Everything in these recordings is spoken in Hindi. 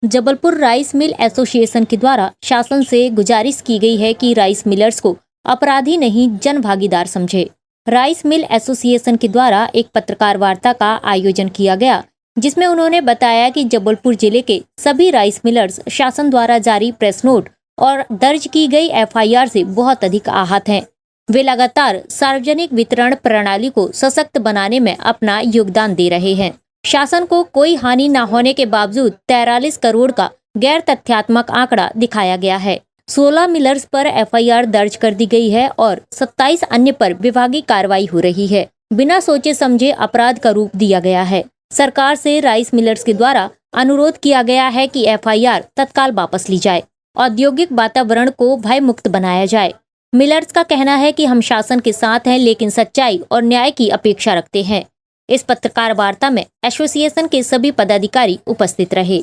जबलपुर राइस मिल एसोसिएशन के द्वारा शासन से गुजारिश की गई है कि राइस मिलर्स को अपराधी नहीं जन भागीदार समझे। राइस मिल एसोसिएशन के द्वारा एक पत्रकार वार्ता का आयोजन किया गया, जिसमें उन्होंने बताया कि जबलपुर जिले के सभी राइस मिलर्स शासन द्वारा जारी प्रेस नोट और दर्ज की गई एफआईआर से बहुत अधिक आहत हैं। वे लगातार सार्वजनिक वितरण प्रणाली को सशक्त बनाने में अपना योगदान दे रहे हैं। शासन को कोई हानि न होने के बावजूद 43 करोड़ का गैर तथ्यात्मक आंकड़ा दिखाया गया है। 16 मिलर्स पर एफआईआर दर्ज कर दी गई है और 27 अन्य पर विभागीय कार्रवाई हो रही है। बिना सोचे समझे अपराध का रूप दिया गया है। सरकार से राइस मिलर्स के द्वारा अनुरोध किया गया है कि एफआईआर तत्काल वापस ली जाए, औद्योगिक वातावरण को भय मुक्त बनाया जाए। मिलर्स का कहना है कि हम शासन के साथ हैं, लेकिन सच्चाई और न्याय की अपेक्षा रखते हैं। इस पत्रकार वार्ता में एसोसिएशन के सभी पदाधिकारी उपस्थित रहे।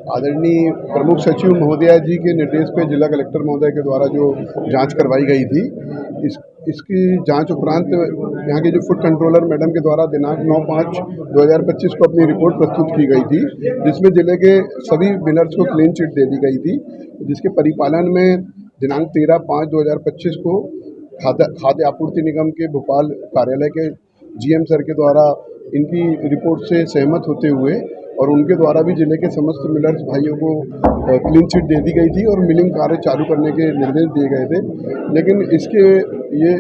आदरणीय प्रमुख सचिव महोदया जी के निर्देश पे जिला कलेक्टर महोदय के द्वारा जो जांच करवाई गई थी, इसकी जांच उपरांत यहाँ के जो फूड कंट्रोलर मैडम के द्वारा दिनांक 9/5/2025 को अपनी रिपोर्ट प्रस्तुत की गई थी, जिसमें जिले के सभी मिलर्स को क्लीन चिट दे दी गई थी, जिसके परिपालन में दिनांक 13/5/2025 को खाद्य आपूर्ति निगम के भोपाल कार्यालय के जीएम सर के द्वारा इनकी रिपोर्ट से सहमत होते हुए और उनके द्वारा भी जिले के समस्त मिलर्स भाइयों को क्लीन चिट दे दी गई थी और मिलिंग कार्य चालू करने के निर्देश दिए गए थे। लेकिन इसके ये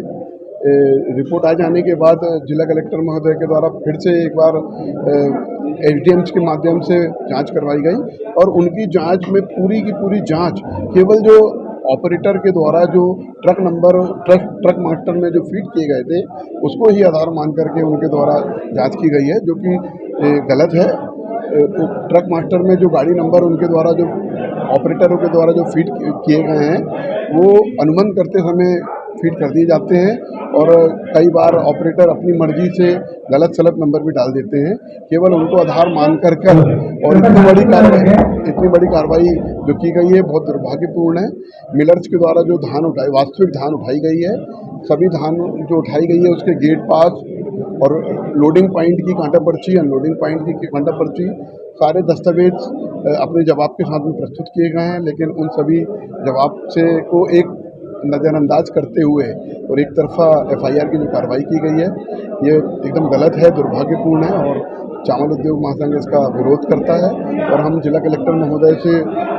रिपोर्ट आ जाने के बाद जिला कलेक्टर महोदय के द्वारा फिर से एक बार एसडीएम्स के माध्यम से जांच करवाई गई और उनकी जांच में पूरी की पूरी जांच केवल जो ऑपरेटर के द्वारा जो ट्रक मास्टर में जो फीड किए गए थे उसको ही आधार मान करके उनके द्वारा जांच की गई है, जो कि गलत है। तो ट्रक मास्टर में जो गाड़ी नंबर उनके द्वारा जो ऑपरेटरों के द्वारा जो फीड किए गए हैं वो अनुबंध करते समय फीड कर दिए जाते हैं और कई बार ऑपरेटर अपनी मर्जी से गलत सलत नंबर भी डाल देते हैं, केवल उनको आधार मान कर और इतनी बड़ी कार्रवाई जो की गई है बहुत दुर्भाग्यपूर्ण है। मिलर्स के द्वारा जो वास्तविक धान उठाई गई है, सभी धान जो उठाई गई है उसके गेट पास और लोडिंग पॉइंट की कांटा पर्ची, अनलोडिंग पॉइंट की कांटा पर्ची, सारे दस्तावेज अपने जवाब के साथ में प्रस्तुत किए गए हैं, लेकिन उन सभी जवाब से को एक नज़रअंदाज करते हुए और एक तरफा एफआईआर की जो कार्रवाई की गई है ये एकदम गलत है, दुर्भाग्यपूर्ण है और चावल उद्योग महासंघ इसका विरोध करता है। और हम जिला कलेक्टर महोदय से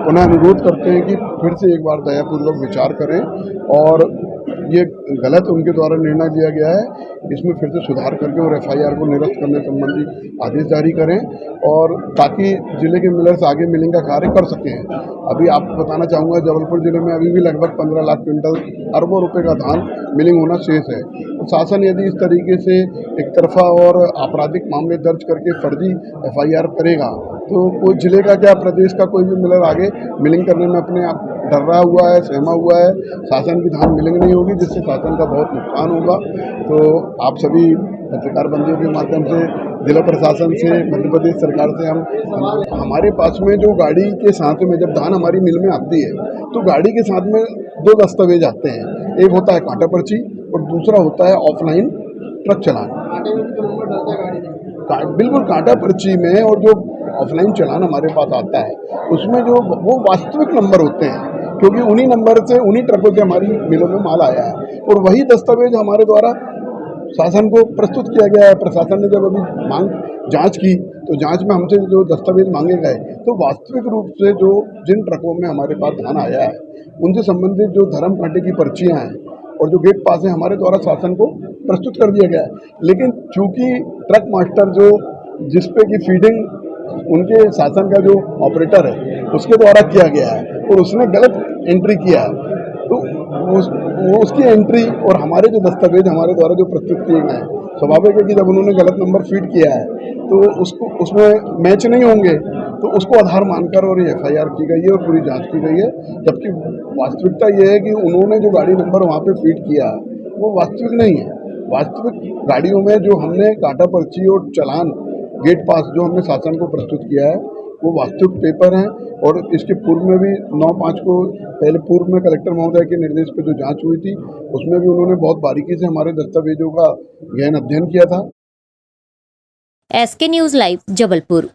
पुनः अनुरोध करते हैं कि फिर से एक बार दयापूर्वक विचार करें और ये गलत उनके द्वारा निर्णय लिया गया है, इसमें फिर से सुधार करके और एफआईआर को निरस्त करने संबंधी आदेश जारी करें और ताकि जिले के मिलर्स आगे मिलिंग का कार्य कर सकें। अभी आपको बताना चाहूँगा जबलपुर जिले में अभी भी लगभग 15 लाख क्विंटल अरबों रुपए का धान मिलिंग होना शेष है। तो शासन यदि इस तरीके से एक तरफा और आपराधिक मामले दर्ज करके फर्जी एफआईआर करेगा तो कोई जिले का क्या प्रदेश का कोई भी मिलर आगे मिलिंग करने में अपने आप डरा हुआ है, सहमा हुआ है। शासन की धान मिलिंग नहीं होगी, जिससे शासन का बहुत नुकसान होगा। तो आप सभी पत्रकार बंधुओं के माध्यम से जिला प्रशासन से, मध्य प्रदेश सरकार से हम हमारे पास में जो गाड़ी के साथ में जब धान हमारी मिल में आती है तो गाड़ी के साथ में 2 दस्तावेज आते हैं, एक होता है कांटा पर्ची और दूसरा होता है ऑफलाइन ट्रक चालान। बिल्कुल कांटा पर्ची में और जो ऑफलाइन चालान हमारे पास आता है उसमें जो वो वास्तविक नंबर होते हैं, क्योंकि उन्हीं नंबर से उन्हीं ट्रकों से हमारी मिलों में माल आया है और वही दस्तावेज हमारे द्वारा शासन को प्रस्तुत किया गया है। प्रशासन ने जब अभी जांच की तो जांच में हमसे जो दस्तावेज मांगे गए तो वास्तविक रूप से जो जिन ट्रकों में हमारे पास धान आया है उनसे संबंधित जो धर्म कांटे की पर्चियाँ हैं और जो गेट पास है हमारे द्वारा शासन को प्रस्तुत कर दिया गया है। लेकिन चूंकि ट्रक मास्टर जो जिसपे की फीडिंग उनके शासन का जो ऑपरेटर है उसके द्वारा किया गया है और उसने गलत एंट्री किया है, तो वो उसकी एंट्री और हमारे जो दस्तावेज हमारे द्वारा जो प्रस्तुत किए गए हैं, स्वाभाविक है कि जब उन्होंने गलत नंबर फीड किया है तो उसमें मैच नहीं होंगे, तो उसको आधार मानकर और ये एफआईआर की गई है और पूरी जांच की गई है। जबकि वास्तविकता ये है कि उन्होंने जो गाड़ी नंबर वहाँ पे फीड किया वो वास्तविक नहीं है। वास्तविक गाड़ियों में जो हमने कांटा पर्ची और चालान गेट पास जो हमने शासन को प्रस्तुत किया है वो वास्तविक पेपर हैं और इसके पूर्व में भी 9/5 को पहले पूर्व में कलेक्टर महोदय के निर्देश पर जो जांच हुई थी उसमें भी उन्होंने बहुत बारीकी से हमारे दस्तावेजों का गहन अध्ययन किया था। SK news live Jabalpur.